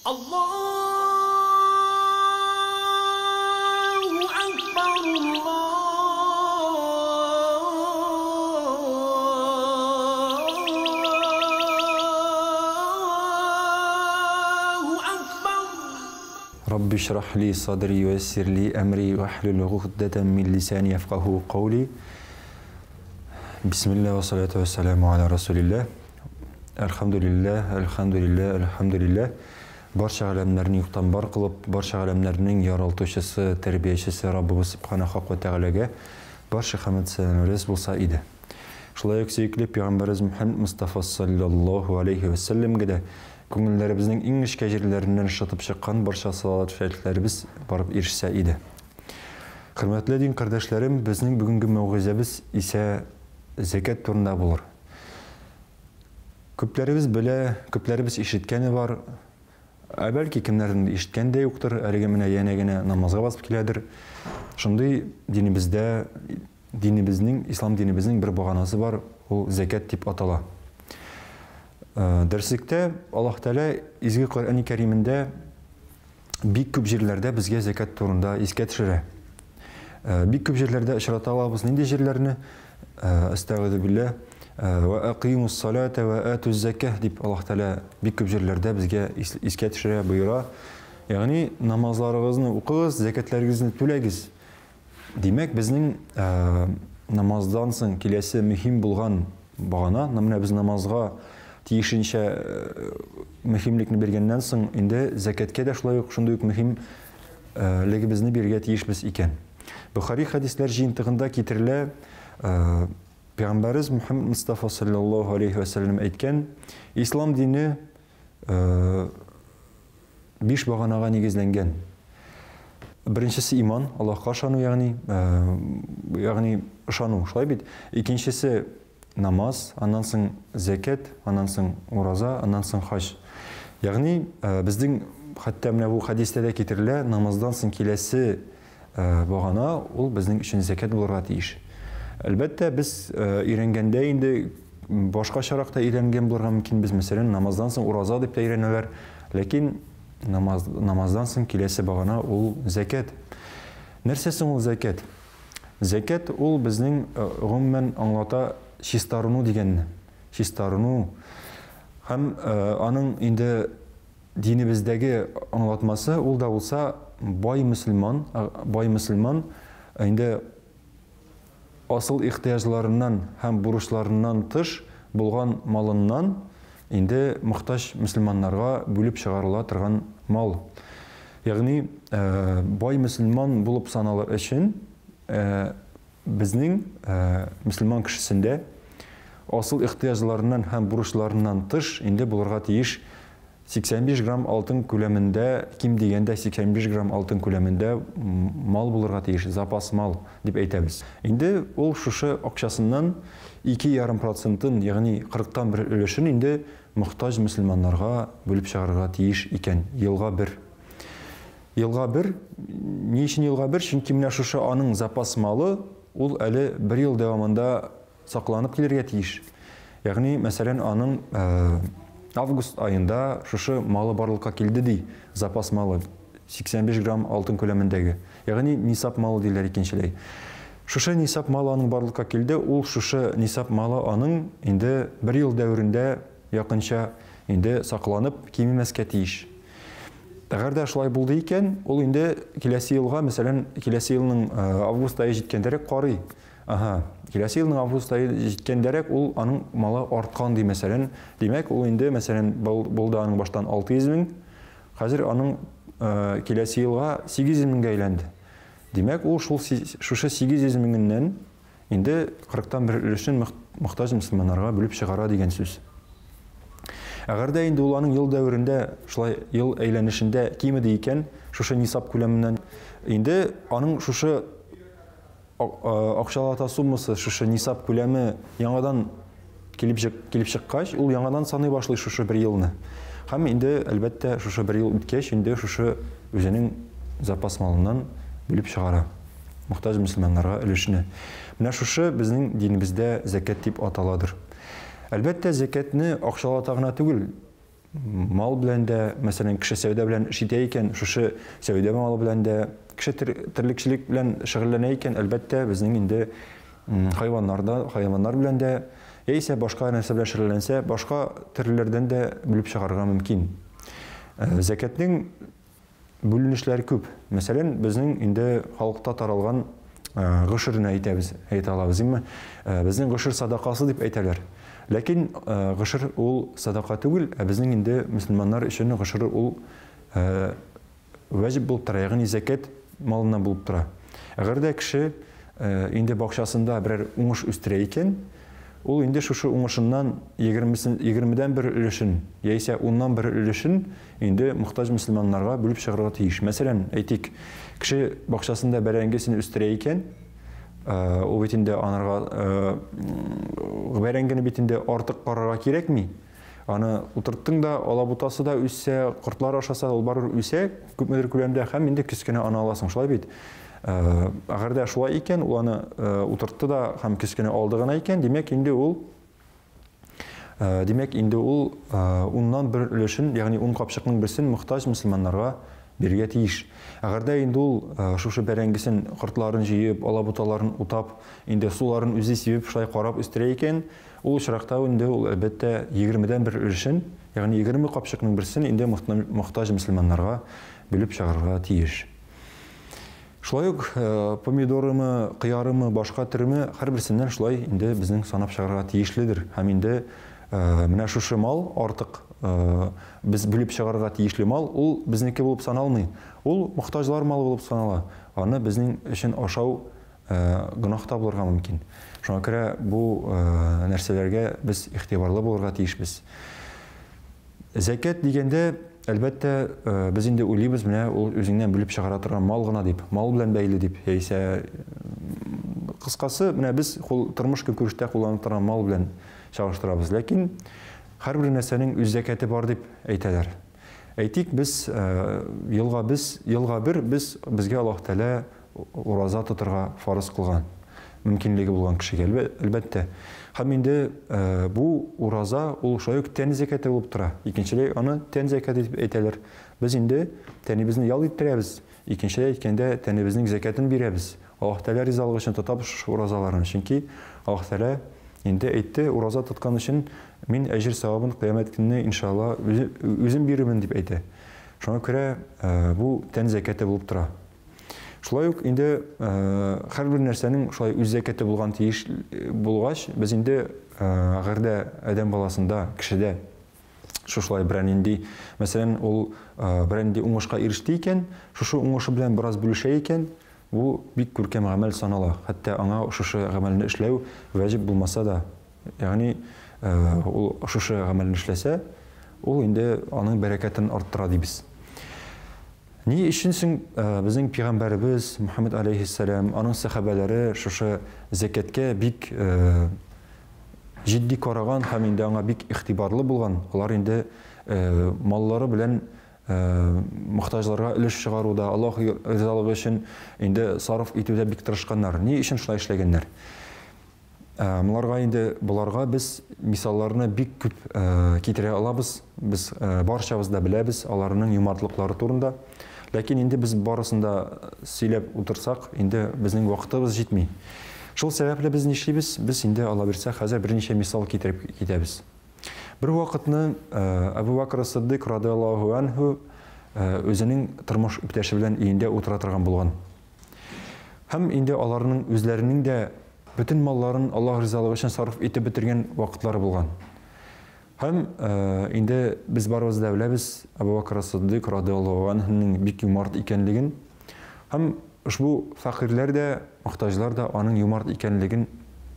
Allahu Akbar, Allahu Akbar. Rabbi şrah li sadri ve yessir li emri ve hlul uqdeten min lisani yefqahu qawli. Bismillah ve salatu ve selamu ala Resulillah. Elhamdülillah, elhamdülillah, elhamdülillah. Barcha alemlerini yoktan bar kılıp, barcha alemlerinin yaraltışısı, terbiyecisi Rabbimiz Subhanahu ve Teala'ga barcha hamd sanarız bulsa idi. Şulay yüksekli Peygamberimiz Muhammed Mustafa sallallahu aleyhi ve sellem'e de көңілдеріміздің ең ішкі жерлерінен шытып шыққан барша салават шәрифләріміз барып ерішсе иде. Құрметлі дин қардашларым, біздің бүгінгі мауғизабыз ise зәкат турында булыр. Көпләребез белә, көпләребез ишеткәне бар. Бәлки кемнәрдән ишеткән дә юктыр, әлегә менә янә генә намазга басып киләдер. Шундый динебезнең, ислам динебезнең бер баганасы бар, ул зәкат дип атала. Дәрслектә Аллаһ Тәала изге Коръән-и Кәримендә бик күп җирләрдә безгә зәкат турында искә төшерә. Бик күп җирләрдә очрата алабыз. Нинди җирләрне? Астагъфиру билләһ ва акимус салата ва атуз заках дип Аллаһ Тәала бик күп җирләрдә безгә искә төшерә, буйра. Ягъни намазларыгызны укыгыз, зәкатларыгызны түләгез. Димәк, безнең намаздан соң киләсе мөһим булган багана, менә без намазга тиешенчә мөһимлекне бергәннән соң инде зәкаткә дә шулай ук шундый ук мөһимлегебезне бирергә тиешбез икән. Бухари хадисләр җыентыгында китерелә, Пәйгамбәрбез Мухаммед Мустафа саллаллаху алейхи ва саллям әйткән, ислам дине 5 баганага нигезләнгән. Беренчесе иман, Аллаһка ышану, ягъни ышану, шулай бит. Икенчесе намаз, аннан соң зәкат, аннан соң ураза, аннан соң хаҗ. Ягъни безнең хәтта менә бу хадистә дә китерелә, намаздан соң киләсе багана ул безнең өчен зәкат булырга тиеш. Әлбәттә, без өйрәнгәндә инде башкачарак та өйрәнгән булырга мөмкин. Без мәсәлән намаздан соң ураза дип тә өйрәнәләр, ләкин намаздан соң киләсе багана ул зәкат. Нәрсә соң ул зәкат? Зәкат ул безнең гомумән аңлата чистарыну дигәнне. Чистарыну һәм аның инде динебездәге аңлатмасы ул да булса бай мөселман инде асыл ихтияҗларыннан һәм бурычларыннан тыш булган малыннан инде мохтаҗ мөселманнарга бүлеп чыгарыла торган мал. Ягъни бай мөселман булып саналыр өчен безнең мөселман кешесендә асыл ихтияҗларыннан һәм бурычларыннан тыш инде булырга тиеш 85 грамм алтын күләмендә, ким дигәндә 85 грамм алтын күләмендә мал булырга тиеш, запас мал дип әйтәбез. Инде ул шушы акчасыннан 2,5%, ягъни 40тан бер өлешен инде мохтаҗ мөселманнарга бүлеп чыгарырга тиеш икән, елга бер. Елга бер, ни өчен елга бер? Чөнки менә шушы аның запас малы ул әле 1 ел дәвамында сакланып килергә тиеш. Ягъни, мәсәлән, аның август айында шушы малы барлыкка килде ди, запас малы 85 грамм алтын күләмендәге. Ягъни нисап малы диләр икенчеләй. Шушы нисап малы аның барлыкка килде, ул шушы нисап малы аның инде 1 ел дәверендә якынча инде сакланып кимемәскә тиеш. Әгәр дә шулай булды икән, ул инде киләсе елга, мәсәлән, киләсе елның август айы җиткәндәрәк карый. Киләсе елның август айы җиткәндәрәк ул аның малы арткан ди, мәсәлән. Димәк, ул инде мәсәлән булды аның баштан 600 мең, хәзер аның киләсе елга 800 меңгә әйләнде. Димәк, ул шушы 800 меңнән инде 40тан бер өлешен мохтаҗ мөселманнарга бүлеп чыгара дигән сүз. Әгәр дә инде ул аның ел дәверендә, шулай ел әйләнешендә кимеде икән, шушы нисап күләменнән инде аның шушы акчалата суммасы, шушы нисап күләме яңадан килеп чыккач, ул яңадан саный башлый шушы 1 елны. Һәм инде әлбәттә шушы 1 ел үткәч, инде шушы үзенең запас малыннан бүлеп чыгара мохтаҗ мөселманнарга өлешне. Менә шушы безнең динебездә зәкат дип аталадыр. Әлбәттә, зәкатны акчалата гына түгел, мал белән дә, мәсәлән, кеше сәүдә белән эш итә икән, шушы сәүдә малы белән дә, кеше терлекчелек белән шөгыльләнә икән, әлбәттә, безнең инде хайваннар белән дә, яисә башка нәрсә белән шөгыльләнсә, башка төрләрдән дә белеп чыгарырга мөмкин. Зәкәтнең бүленешләре күп. Мәсәлән, безнең инде халыкта таралган гышырны әйтә алабыз, имме? Безнең гышыр садакасы дип әйтәләр. Ләкин гышыр ул садака түгел, безнең инде мөселманнар өчен гышыр ул ваҗиб булып тора, ягъни зәкәт малыннан булып тора. Әгәр дә кеше инде бакчасында берәр уңыш үстерә икән, ул инде шушы уңышыннан 20дән бер өлешен, яисә 10ннан бер өлешен инде мохтаҗ мөселманнарга бүлеп чыгарырга тиеш. Мәсәлән, әйтик, кеше бакчасында бәрәңгесен үстерә икән, ул бит инде анарга бәрәңгене бит инде артык карарга кирәкми. Аны утырттың да, алабутасы да үссә, кортлар ашаса, ул барыр үсә, күпмедер күләмдә, һәм инде көскенә аны аласың, шулай бит. Әгәр дә шулай икән, ул аны утыртты да, һәм көскенә алды гына икән, демәк инде ул уннан бер өлешен, ягъни 10 капчыкның берсен мохтаҗ мөселманнарга бирергә тиеш. Әгәр дә инде ул шушы бәрәңгесен, кортларын җыеп, алабуталарын утап, инде суларын үзе сибеп, шулай карап үстерә икән, ул очракта инде ул әлбәттә 20дән бер өлешен, ягъни 20 капчыкның берсен инде мохтаҗ мөселманнарга бүлеп чыгарырга тиеш. Шулай ук помидорымы, кыярымы, башка төрүмө һәрберсеннән шулай инде безнең санап чыгарырга тиешледер. Һәм инде менә шушы мал артык без бүлеп чыгарырга тиешле мал, ул безнеке булып саналмый. Ул мохтаҗлар малы булып санала. Аны безнең өчен ашау гынах та булырга мөмкин. Шуңа күрә бу нәрсәләргә без игътибарлы булырга тиешбез. Зәкәт дигәндә, әлбәттә, без инде уйлыйбыз, менә ул үзеңнән бүлеп чыгара торган мал гына дип, мал белән бәйле дип, яисә кыскасы, менә без тормыш көнкүрештә кулланып торган мал белән чагыштырабыз. Ләкин һәрбер нәрсәнең үз зәкәте бар дип әйтәләр. Әйтик, без елга бер безгә Аллаһ Тәала ураза тотырга фарыз кылган, мөмкинлеге булган кешегә, әлбәттә. Һәм инде бу ураза ул шуй тән зәкәте булып тора. Икенчеләй аны тән зәкәте дип әйтәләр. Без инде тәнебезне ял иттерәбез. Икенчеләй әйткәндә тәнебезнең зәкәтен бирәбез. Аллаһ Тәала ризалыгы өчен тотабыз уразаларны. Чөнки Аллаһ Тәала инде әйтте, ураза тоткан өчен мин әҗр савабын кыямәт көнне иншалла үзем бирермен дип әйтә. Шуңа күрә бу тән зәкәте булып тора. Шулай ук инде һәрбер нәрсәнең шулай үз зәкәте булган тиеш булгач, без инде әгәр дә адәм баласында, кешедә шушылай берәнинди, мәсәлән, ул берәнинди уңышка иреште икән, шушы уңышы белән бераз бүлешә икән, бу бик күркәм гамәл санала. Хәтта аңа шушы гамәлне эшләү ваҗиб булмаса да, ягъни ул шушы гамәлне эшләсә, ул инде аның бәрәкәтен арттыра дибез. Ни өчен соң безнең пәйгамбәрбез Мөхәммәд алейхиссалам, аның сахабалары шушы зәкәткә бик җитди караган һәм инде аңа бик игътибарлы булган. Алар инде маллары белән мохтаҗларга өлеш чыгаруда, Аллаһ ризалыгы өчен инде сарыф итүдә бик тырышканнар. Ни өчен шулай эшләгәннәр? Буларга без мисалларны бик күп китерә алабыз. Без барчабыз да беләбез аларның юмартлыклары турында. Ләкин инде без барысында сөйләп утырсак, инде безнең вакытыбыз җитми. Шул сәбәпле без нишлибез? Без инде Алла бирсә, хәзер берничә мисал китереп китәбез. Бер вакытны Абу Бакр Сиддык радиллаһу анһу өзенең тормыш иптәше белән өендә утыра торган булган. Һәм инде аларның үзләренең дә bütün малларын Аллаһ ризалыгы өчен сарыф итеп бетергән вакытлары булган. Һәм инде без барыбыз да беләбез, Абу Бакр Сиддык радиллаһу анһуның бик юмарт икәнлеген. Һәм ушбу фақирләр дә, мохтаҗлар да аның юмарт икәнлеген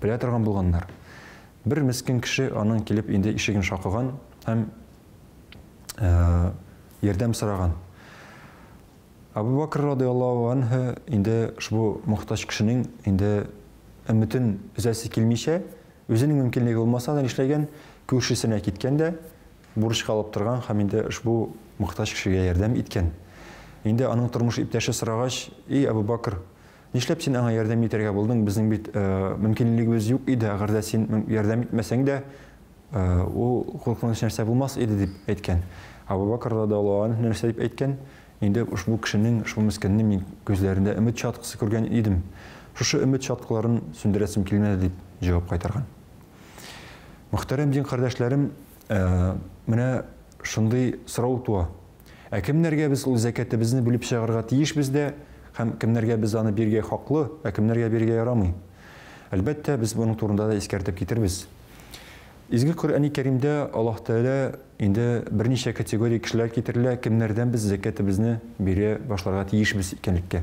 белә торган булганнар. Бер мискин кеше аның килеп инде ишеген шакыган һәм ярдәм сораган. Абу Бакр радиллаһу анһу инде ушбу мохтаҗ кешенең инде өмөтен үзәсе килмичә, үзенең мөмкинлеге булмаса да нишләгән, күршесенә киткәндә бурычка алып торган һәм инде ушбу мохтаҗ кешегә ярдәм иткән. Инде аның тормыш иптәше сорагач, "И Абу Бакр, нишләп син аңа ярдәм итәргә булдың? Безнең бит мөмкинлегебез юк иде. Әгәр дә син ярдәм итмәсәң дә, ул куркыныч нәрсә булмас иде дип әйткән. Абу Бакр радиллаһу анһу нәрсә дип әйткән? Инде ушбу кешенең, ушбу мискеннең мин күзләрендә өмет чаткысы күргән идем. Шушы өмет чаткыларын сүндерәсем килмәде дип җавап кайтарган. Мөхтәрәм дин кардәшләрем, менә шундый сорау туа. Кемнәргә без ул закатыбызны бүлеп чыгарырга тиеш бездә, һәм кемнәргә без аны биргә хаклы, кемнәргә биргә ярамый? Әлбәттә, без буның турында да искәртеп китербез. Изге Коръәни Кәримдә Аллаһ Тәгалә инде берничә категория кешеләр китерелә, кемнәрдән без закатыбызны бирә башларга тиешбез икәнлеккә.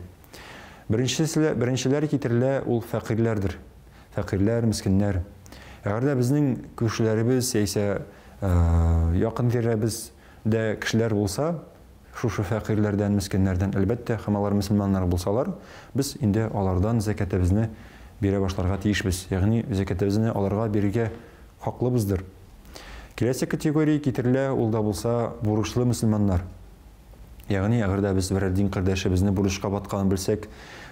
Беренчеләр китерелә ул фәкыйрьләрдер. Фәкыйрьләр, мискиннәр. Әгәр дә безнең күршеләребез яисә якын тирәбез дә кешеләр булса, шушы фәкыйрьләрдән, мискиннәрдән әлбәттә, һәм алар мөселманнар булсалар, без инде алардан закатыбызны бирә башларга тиешбез. Ягъни закатыбызны аларга бирергә хаклыбыздыр. Киләсе категория китерелә, ул да булса бурычлы мөселманнар. Ягъни әгәр дә без берәр дин кардәшебезне бурычка батканын белсәк,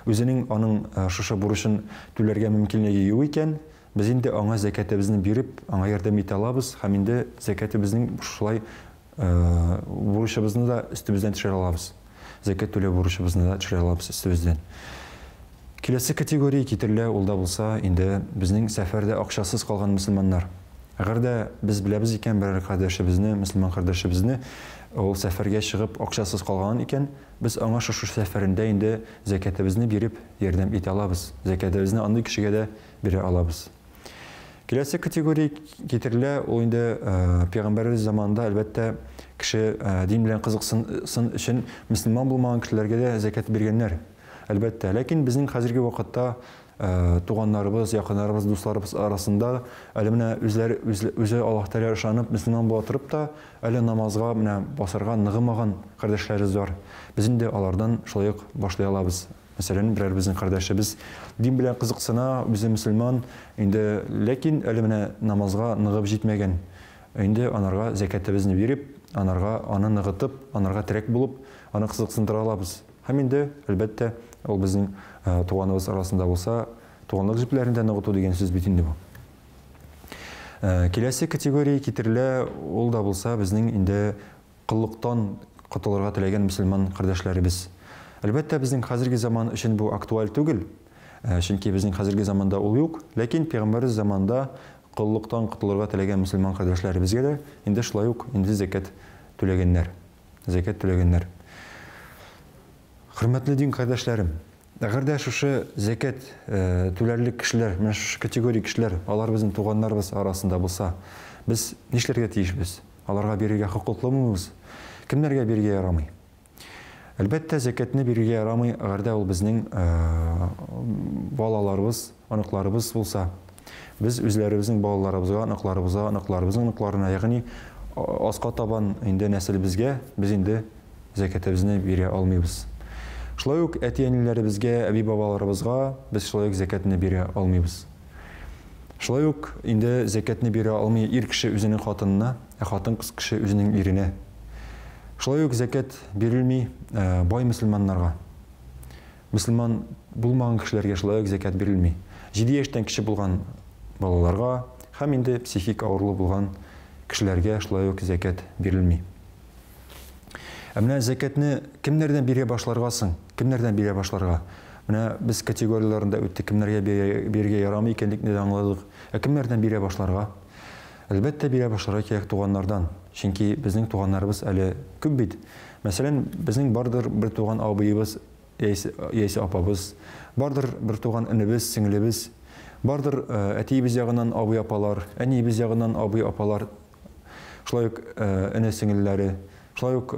үзенең аның шушы бурычын түләргә мөмкинлеге юк икән, без инде аңа закатыбызны биреп, аңа ярдәм итә алабыз, һәм инде закатыбызның шулай бурычыбызны да өстебездән төшерә алабыз. Закат түләү бурычыбызны да төшерә алабыз өстебездән. Киләсе категория китерелә, ул да булса инде безнең сәфәрдә акчасыз калган мөселманнар. Әгәр дә без беләбез икән берәр кардәшебезне, мөселман кардәшебезне, ул сәфәргә чыгып акчасыз калган икән, без аңа шушы сәфәрендә инде закатыбызны биреп ярдәм итә алабыз. Закатыбызны андый кешегә дә бирә алабыз. Киләсе категория китерелә, ул инде пәйгамбәрбез заманында әлбәттә кеше дин белән кызыксын өчен мөселман булмаган кешеләргә дә закат биргәннәр. Әлбәттә, ләкин безнең хәзерге вакытта туганнарыбыз, якыннарыбыз, дусларыбыз арасында әле менә үзе Аллаһ Тәгалә ышанып мөселман була торып та, әле намазга менә басарга ныгымаган кардәшләребез бар. Без инде алардан шулай ук башлый алабыз. Мәсәлән, берәр безнең кардәшебез дин белән кызыксына, үзе мөселман, инде ләкин әле менә намазга ныгып җитмәгән. Инде анарга закатыбызны биреп, анарга аны ныгытып, анарга терәк булып, аны кызыксындыра алабыз. Һәм инде әлбәттә ул безнең туганыбыз арасында булса, туганлык җепләрендә ныгыту дигән сүз бит инде бу. Киләсе категория китерелә, ул да булса безнең инде кыллыктан котылырга теләгән мөселман кардәшләребез. Әлбәттә, безнең хәзерге заман өчен бу актуаль түгел, чөнки безнең хәзерге заманда ул юк, ләкин пәйгамбәрбез заманда кыллыктан котылырга теләгән мөселман кардәшләребезгә дә инде шулай ук инде закат түләгәннәр. Закат түләгәннәр. Хөрмәтле дин кардәшләрем, әгәр дә шушы закат түләрлек кешеләр, менә шушы категория кешеләр, алар безнең туганнарыбыз арасында булса, без нишләргә тиешбез? Аларга бирергә хокуклымыбыз? Кемнәргә бирергә ярамый? Әлбәттә, закатны бирергә ярамый, әгәр дә ул безнең балаларыбыз, аныкларыбыз булса, без үзләребезнең балаларыбызга, аныкларыбызның аныкларына, ягъни аска табан инде нәселебезгә без инде закатыбызны бирә алмыйбыз. Шулай ук әти-әниләребезгә, әби-бабаларыбызга без шулай ук закатны бирә алмыйбыз. Шулай ук инде закатны бирә алмый ир кеше үзенең хатынына, хатын-кыз кеше үзенең иренә. Шулай ук закат бирелми бай мөселманнарга. Мөселман булмаган кешеләргә шулай ук закат бирелми. 7 яшьтән кеше булган балаларга һәм инде психик авырлы булган кешеләргә шулай ук закат бирелми. Менә закатны кемнәрдән бирә башларга соң? Кемнәрдән бирә башларга? Менә без категорияләрендә үттек, кемнәргә бирергә ярамый икәнлекне дә аңладык. Кемнәрдән бирә башларга? Әлбәттә, бирә башларга кирәк туганнардан. Чөнки безнең туганнарыбыз әле күп бит. Мәсәлән, безнең бардыр бер туган абыебыз, яисә апабыз, бардыр бер туган инебез, сеңлебез, бардыр әтиебез ягыннан абый апалар, әниебез ягыннан абый апалар, шулай ук эне сеңлеләре, шулай ук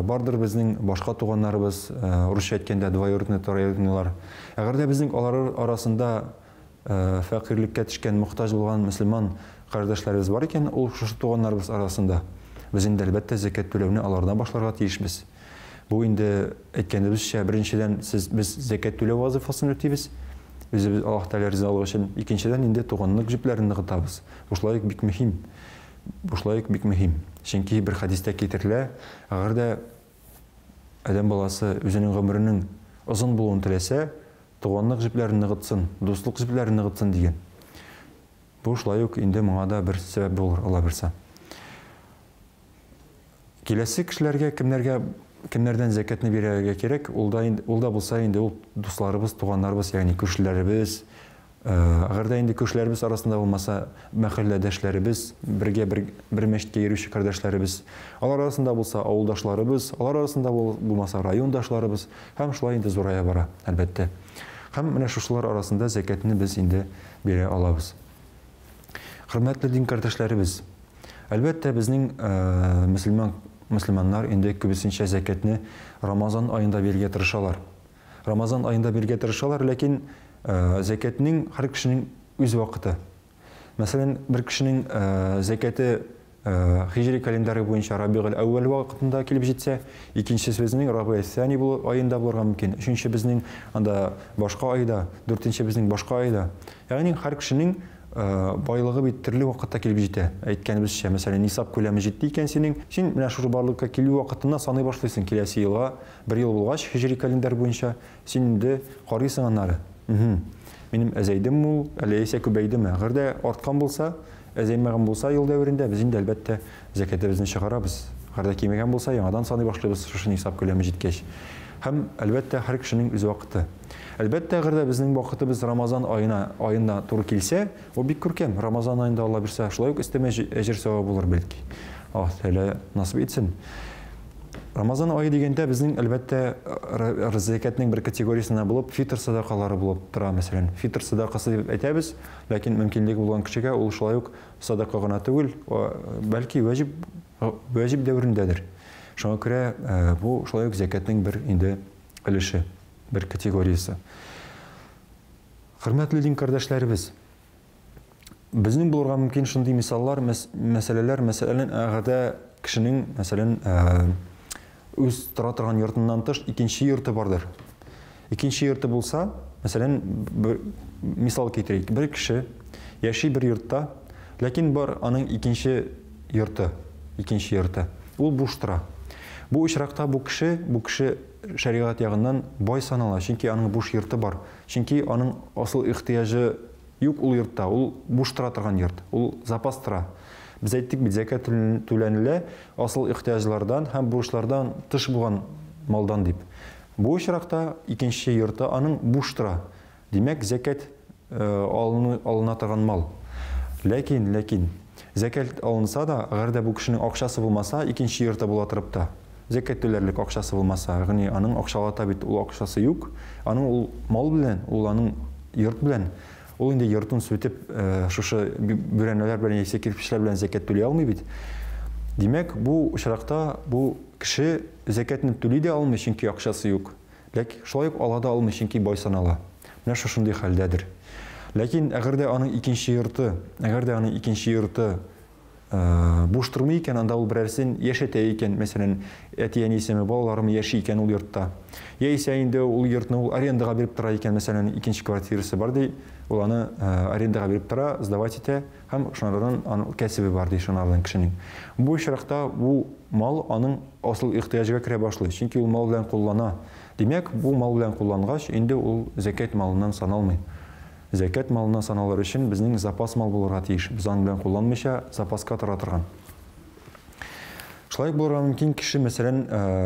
бардыр безнең башка туганнарыбыз, русча әйткәндә двоюродный, троюродныйлар. Әгәр дә безнең алар арасында фәкыйрьлеккә төшкән, мохтаҗ булган мөселман кардәшләребез бар икән, ул шушы туганнарыбыз арасында. Без инде әлбәттә закат түләүне алардан башларга тиешбез. Бу инде әйткәнебезчә, беренчедән без закат түләү вазифасын үтибез. Үзебез Аллаһ Тәгалә ризалыгы өчен. Икенчедән инде туганлык җепләрен ныгытабыз. Бу шулай ук бик мөһим. Бу шулай ук бик мөһим. Чөнки бер хадистә китерелә, әгәр дә адәм баласы үзенең гомеренең озын булуын теләсә, туганлык җепләрен ныгытсын, дуслык җепләрен ныгытсын дигән. Бу шулай ук инде моңа да бер сәбәп булыр, Алла берсә. Киләсе кешеләргә кемнәрдән зәкатны бирергә кирәк? Ул да булса инде ул дусларыбыз, туганнарыбыз, ягъни күршеләребез, агар да инде күршеләребез арасында булмаса, мәхәлләдәшләребез, бергә бер мәчеткә йөрүче кардәшләребез, алар арасында булса авылдашларыбыз, алар арасында булмаса райондашларыбыз, һәм шулай инде зурая бара, әлбәттә. Һәм менә шушылар арасында зәкатны без инде бирә алабыз. Хөрмәтле дин кардәшләребез, әлбәттә безнең мөселманнар инде күбесенчә зәкатны Рамазан аенда бирергә тырышалар. Рамазан аенда бирергә тырышалар, ләкин зәкатның һәр кешенең үз вакыты. Мәсәлән, бер кешенең зәкаты хиҗри календаре буенча Рабигъул әүвәл вакытында килеп җитсә, икенчесе безнең Рабигъул Сани аенда булырга мөмкин. Өченче безнең анда башка айда, дүртенче безнең башка айда. Ягъни һәр кешенең байлыгы бит төрле вакытта килеп җитә. Әйткәнебезчә, мәсәлән, нисап күләме җитте икән син менә шушы барлыкка килү вакытына саный башлыйсың. Киләсе елга, бер ел булгач, хиҗри календар буенча син инде карыйсың аннары. Минем әзәйдем ул, әләйсә күбәйдеме? Әгәр дә арткан булса, әзәймәгән булса ел дәверендә, без инде әлбәттә зәкатыбызны чыгарабыз. Әгәр дә кимәгән булса, яңадан саный башлыйбыз шушы нисап күләме җиткәч. Һәм әлбәттә һәр кешенең үз вакыты. Әлбәттә, әгәр дә безнең вакытыбыз Рамазан аена туры килсә, ул бик күркәм. Рамазан аенда Алла бирсә, шулай ук өстәмә әҗер савабы булыр бәлки. Аллаһ Тәгалә насыйп итсен. Рамазан айы дигәндә безнең әлбәттә зәкатның бер категориясенә булып, фитр садакалары булып тора, мәсәлән. Фитр садакасы дип әйтәбез, ләкин мөмкинлеге булган кешегә ул шулай ук садака гына түгел, бәлки ваҗиб дәверендәдер. Шуңа күрә бу шулай ук зәкатның бер инде өлеше, бер категориясе. Хөрмәтле дин кардәшләребез, безнең булырга мөмкин шундый мисаллар, мәсьәләләр, мәсәлән, агада кешенең, мәсәлән, үз тора торган йортыннан тыш икенче йорты бардыр. Икенче йорты булса, мәсәлән, мисал китерик, бер кеше яши бер йортта, ләкин бар аның икенче йорты. Ул буш тора. Бу очракта бу кеше шәригать ягыннан бай санала, чөнки аның буш йорты бар. Чөнки аның асыл ихтыяҗы юк ул йортта, ул буш тора торган йорт, ул запас тора. Biz әйттек бит, зәкат түләнелә асыл ихтыяҗлардан һәм бурычлардан тыш булган малдан дип. Бу очракта икенче йорты аның буш тора. Димәк, зәкат алына торган мал. Ләкин зәкат алынса да, әгәр дә бу кешенең акчасы булмаса, икенче йорты була торып та, зәкат түләрлек акчасы булмаса, ягъни аның акчалата бит ул акчасы юк, аның ул мал белән, ул аның йорт белән, ул инде йортын сүтеп, шушы бүрәнәләр белән яисә кирпечләр белән зәкат түли алмый бит. Димәк, бу очракта бу кеше зәкатны түли дә алмый, чөнки акчасы юк. Ләкин шулай ук ала да алмый, чөнки бай санала. Менә шушындый хәлдәдер. Ләкин әгәр дә аның икенче йорты буш тормый икән, анда ул берәрсен яшәтә икән, мәсәлән, әти-әнисеме, балаларымы яши икән ул йортта. Яисә инде ул йортны ул арендага биреп тора икән, мәсәлән, икенче квартирасы бар ди, ул аны арендага биреп тора, сдавать итә, һәм шунардан аның кәсебе бар ди шунардан кешенең. Бу очракта бу мал аның асыл ихтыяҗга керә башлый, чөнки ул мал белән куллана. Димәк, бу мал белән куллангач, инде ул зәкат малыннан саналмый. Зәкат малына саналыр өчен безнең запас мал булырга тиеш. Без аны белән кулланмыйча запаска тора торган. Шулай булырга мөмкин, кеше, мәсәлән,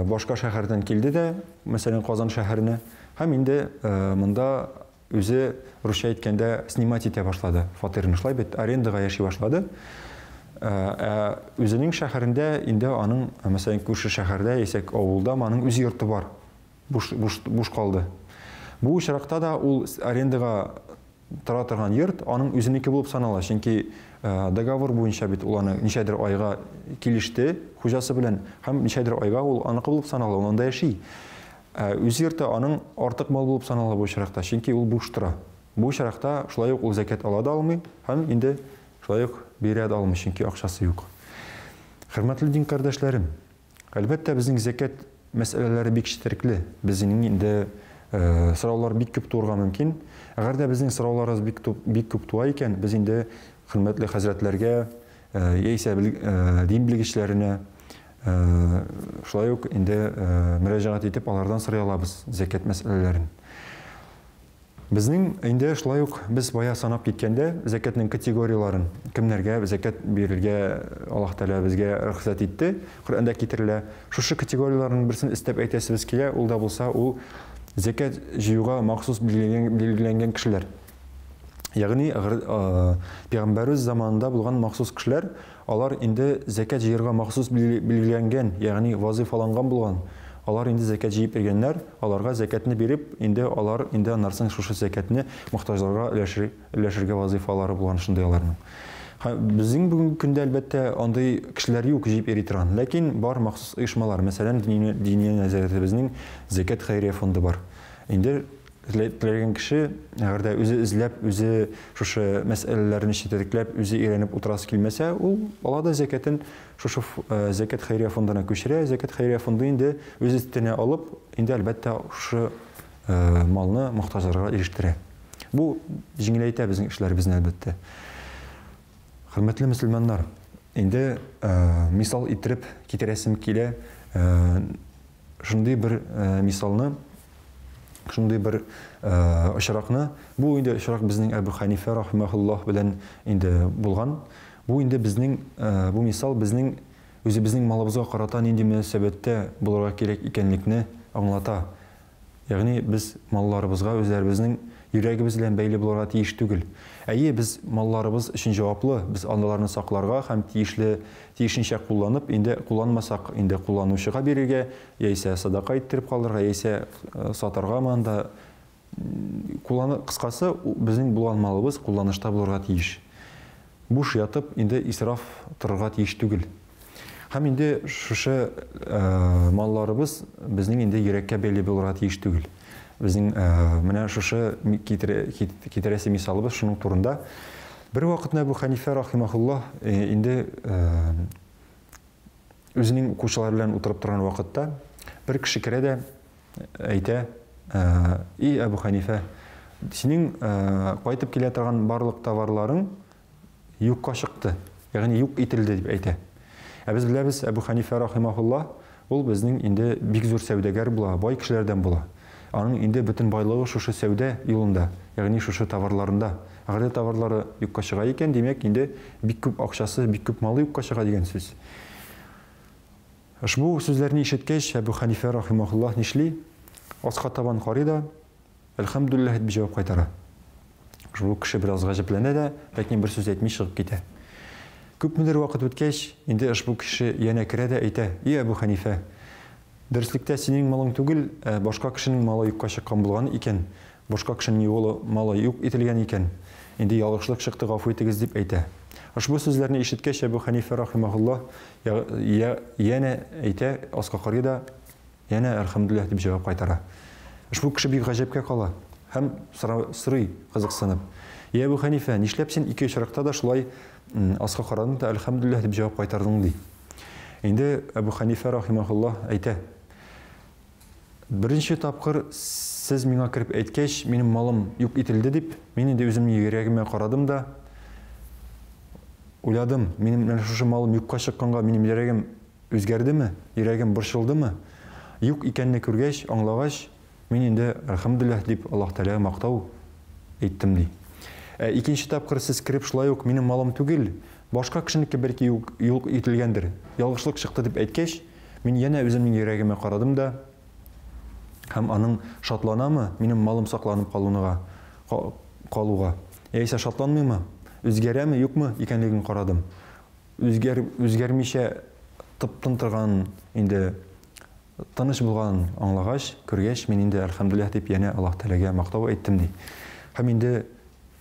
башка шәһәрдән килде дә, мәсәлән, Казан шәһәренә, һәм инде монда үзе русча әйткәндә снимать итә башлады. Фатирны шулай бит арендага яши башлады. Үзенең шәһәрендә инде аның, мәсәлән, күрше шәһәрдә, яисә авылда аның үз йорты бар. Буш калды. Бу очракта да ул арендага тора торган йорт аның үзенеке булып санала, чөнки договор буенча бит ул аны ничәдер айга килеште хуҗасы белән, һәм ничәдер айга ул аныкы булып санала, ул анда яши. Үз йорты аның артык мал булып санала бу очракта, чөнки ул буш тора. Бу очракта шулай ук ул зәкат ала да алмый, һәм инде шулай ук бирә дә алмый, чөнки акчасы юк. Хөрмәтле дин кардәшләрем, әлбәттә безнең зәкат мәсьәләләре бик четерекле. Безнең инде сораулар бик күп туырга мөмкин. Әгәр дә безнең сорауларыбыз бик күп туа икән, без инде хөрмәтле хәзрәтләргә, яисә дин белгечләренә шулай ук инде мөрәҗәгать итеп алардан сорый алабыз зәкат мәсьәләләрен. Безнең инде шулай ук без бая санап киткәндә закатның категорияларын кемнәргә закат бирергә Аллаһ Тәгалә безгә рөхсәт итте. Коръәндә китерелә. Шушы категорияларның берсен истәп әйтәсебез килә, ул да булса, ул закат җыюга махсус билгеләнгән кешеләр. Ягъни Пәйгамбәрбез заманында булган махсус кешеләр, алар инде закат җыярга махсус билгеләнгән, ягъни вазифаланган булган. Алар инде закат җыеп биргәннәр, аларга закатны биреп, инде алар инде аннарсын шушы закатны мохтаҗларга өләшергә вазифалары булган шундый аларның. Безнең бүгенге көндә әлбәттә андый кешеләр юк җыеп йөри торган, ләкин бар махсус оешмалар, мәсәлән, дини нәзарәтебезнең закат хәйрия фонды бар. Инде теләгән кеше, әгәр дә үзе эзләп, үзе шушы мәсьәләләрне читәрекләп, үзе өйрәнеп утырасы килмәсә, ул алада закатын шушы закат хәйрия фондына күчерә. Закат хәйрия фонды инде үз өстенә алып, инде әлбәттә шушы малны мохтаҗларга ирештерә. Бу җиңеләйтә безнең эшләребезне әлбәттә. Хөрмәтле мөселманнар, инде мисал иттереп китерәсем килә, шундый бер мисалны, шундый бер очракны, бу инде очрак безнең Әбу Ханифа рахимахуллаһ белән инде булган. Бу инде безнең бу мисал безнең үзебезнең малыбызга карата нинди мөнәсәбәттә булырга кирәк икәнлекне аңлата. Ягъни без малларыбызга үзләребезнең йөрәгебез белән бәйле булырга тиеш түгел. Әйе, без малларыбыз өчен җаваплы, без аналарны сакларга һәм тиешенчә кулланып, инде кулланмасак, инде кулланучыга бирергә, яисә садака иттереп калырга, яисә сатарга манда кыскасы безнең булган малыбыз кулланышта булырга тиеш. Буш ятып, инде исраф торырга тиеш түгел. Һәм инде шушы малларыбыз безнең инде йөрәккә бәйле булырга тиеш түгел. Безнең менә шушы китерәсе мисалыбыз шуның турында. Бер вакытны Әбу Ханифа рахимахуллаһ инде үзенең укучылары белән утырып торган вакытта бер кеше керә дә әйтә: "И Әбу Ханифа, синең кайтып килә торган барлык товарларың юкка чыкты, ягъни юк ителде" дип әйтә. Без беләбез, Әбу Ханифа рахимахуллаһ ул безнең инде бик зур сәүдәгәр була, бай кешеләрдән була. Аның инде бөтен байлыгы шушы сәүдә юлында, ягъни шушы товарларында. Әгәр товарлары юкка чыга икән, димәк инде бик күп акчасы, бик күп малы юкка чыга дигән сүз. Бу сүзләрне ишеткәч, Әбу Ханифа рахимахуллаһ нишли? Аска табан карый да, "Әлхәмдүлиллаһ" дип җавап кайтара. Бу кеше бераз гаҗәпләнә дә, ләкин бер сүз әйтми чыгып китә. Күпмедер вакыт үткәч, инде бу кеше янә керә дә әйтә: "И Әбу Ханифа, дөреслектә синең малың түгел, башка кешенең малы юкка чыккан булган икән, башка кешенең малы юк ителгән икән. Инде ялгышлык чыкты, гафу итегез" дип әйтә. Бу сүзләрне ишеткәч, Әбу Ханифа рахимахуллаһ янә әйтә, аска карый да, янә "Әлхәмдүлиллаһ" дип җавап кайтара. Бу кеше бик гаҗәпкә кала һәм сорый кызыксынып: "Я Әбу Ханифа, нишләп син ике очракта да шулай аска карадың да "Әлхәмдүлиллаһ" дип җавап кайтардың" ди. Инде Әбу Ханифа рахимахуллаһ әйтә: "Беренче тапкыр сез миңа кирип әйткәч, минем малым юк ителде дип, мин инде үземнең йөрәгемә карадым да уйладым, минем шушы малым юкка чыкканга минем йөрәгем үзгәрдеме, йөрәгем борчылдымы? Юк икәнне күргәч, аңлагач, мин инде "Әлхәмдүлиллаһ" дип Аллаһ Тәгаләгә мактау әйттем" ди. Икенче тапкыр сез кирип шулай ук минем малым түгел, башка кешенеке бәлки юк ителгәндер, ялгышлык чыкты дип әйткәч, мин янә үземнең йөрәгемә карадым да һәм аның шатланамы, минем малым сакланып калуга, яисә шатланмыймы, үзгәрәме, юкмы икәнлеген карадым. Үзгәрмичә тып-тын торган, инде тыныч булган аңлагач, күргәч, мин инде "Әлхәмдүлиллаһ" дип янә Аллаһ Тәгаләгә мактау әйттем" ди. Һәм инде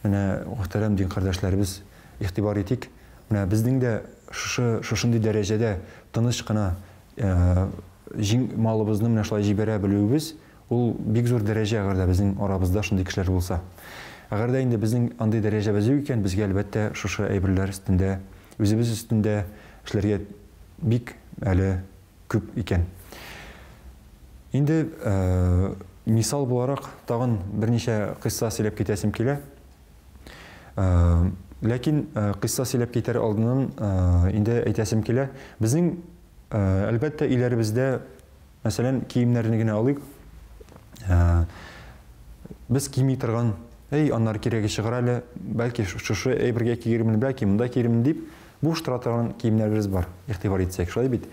менә мөхтәрәм дин кардәшләребез, игътибар итик, менә безнең дә шушындый дәрәҗәдә тыныч кына малыбызны менә шулай җибәрә белүебез, ул бик зур дәрәҗә, әгәр дә безнең арабызда шундый кешеләр булса. Әгәр дә инде безнең андый дәрәҗәбез юк икән, безгә әлбәттә шушы әйберләр өстендә, үзебез өстендә эшләргә бик әле күп икән. Инде мисал буларак тагын берничә кыйсса сөйләп китәсем килә. Ләкин кыйсса сөйләп китәр алдыннан инде әйтәсем килә. Безнең әлбәттә иләребездә, мәсәлән, киемнәрне генә алыйк. Без кими торган, аннар кирәге чыгар әле, бәлки шушы әйбергә кигермен, бәлки монда кигермен дип, буш тора торган киемнәребез бар. Игътибар итсәк, шулай бит.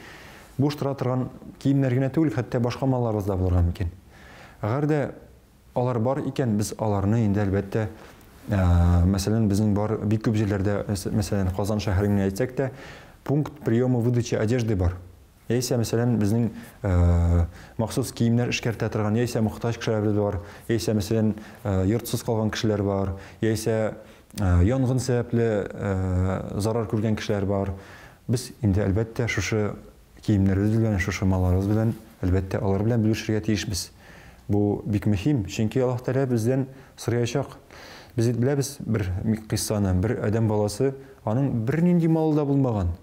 Буш тора торган киемнәр генә түгел, хәтта башка малларыбыз да булырга мөмкин. Әгәр дә алар бар икән, без аларны инде әлбәттә, мәсәлән, безнең бар бик күп җирләрдә, мәсәлән, Казан шәһәренә әйтсәк тә, пункт приема выдачи одежды бар. Яисә, мәсәлән, безнең махсус киемнәр эшкәртә торган, яисә мохтаҗ кешеләр бар, яисә, мәсәлән, йортсыз калган кешеләр бар, яисә янгын сәбәпле зарар күргән кешеләр бар. Без инде әлбәттә шушы киемнәребез белән, шушы малларыбыз белән, әлбәттә алар белән бүлешергә тиешбез. Бу бик мөһим, чөнки Аллаһ Тәгалә бездән сораячак. Без беләбез бер кыссаны, бер адәм баласы, аның бернинди малы да булмаган.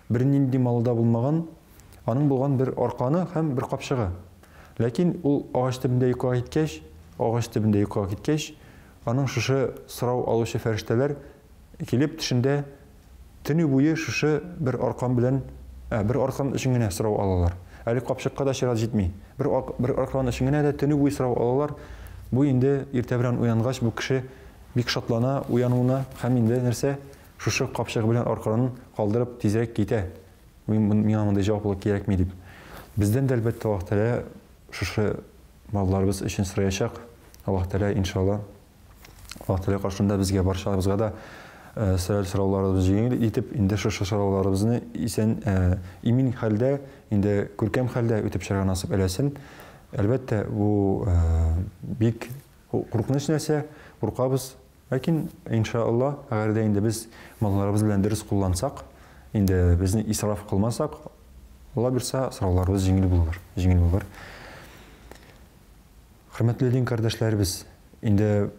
Бернинди малы да булмаган, аның булган бер арканы һәм бер капчыгы. Ләкин ул агач төбендә йокыга киткәч, аның шушы сорау алучы фәрештәләр килеп төшендә төне буе шушы бер аркан белән, бер аркан өчен генә сорау алалар. Әле капчыкка да чират җитми. Бер аркан өчен генә дә төне буе сорау алалар. Бу инде иртә белән уянгач бу кеше бик шатлана, уянуына һәм инде нәрсә, шушы капчыгы белән арканын калдырып тизрәк китә. Миңа мондай җаваплылык кирәкми дип. Бездән дә әлбәттә Аллаһ Тәгалә шушы малларыбыз өчен сораячак. Аллаһ Тәгалә иншалла Аллаһ Тәгалә каршында безгә барчабызга да сорауларыбызны җиңел итеп, инде шушы сорауларыбызны исән имин хәлдә, инде күркәм хәлдә үтеп чыгарга насыйп әләсен. Әлбәттә, бу бик куркыныч нәрсә, куркабыз. Ләкин иншалла, әгәр дә инде без малларыбыз белән дөрес куллансак, инде безне исраф кылмасак, Алла бирсә, сорауларыбыз җиңел булыр. Хөрмәтле дин кардәшләребез, инде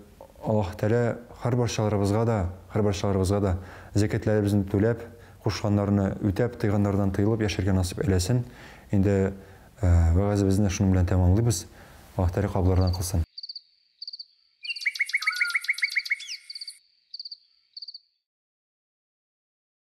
Аллаһ Тәгалә һәрбарчаларыбызга да зәкатләребезне түләп, кушканнарны үтәп, тыйганнардан тыелып яшәргә насыйп әләсен. Инде вәгазебезне шуның белән тәмамлыйбыз. Аллаһ Тәгалә кабуллардан кылсын.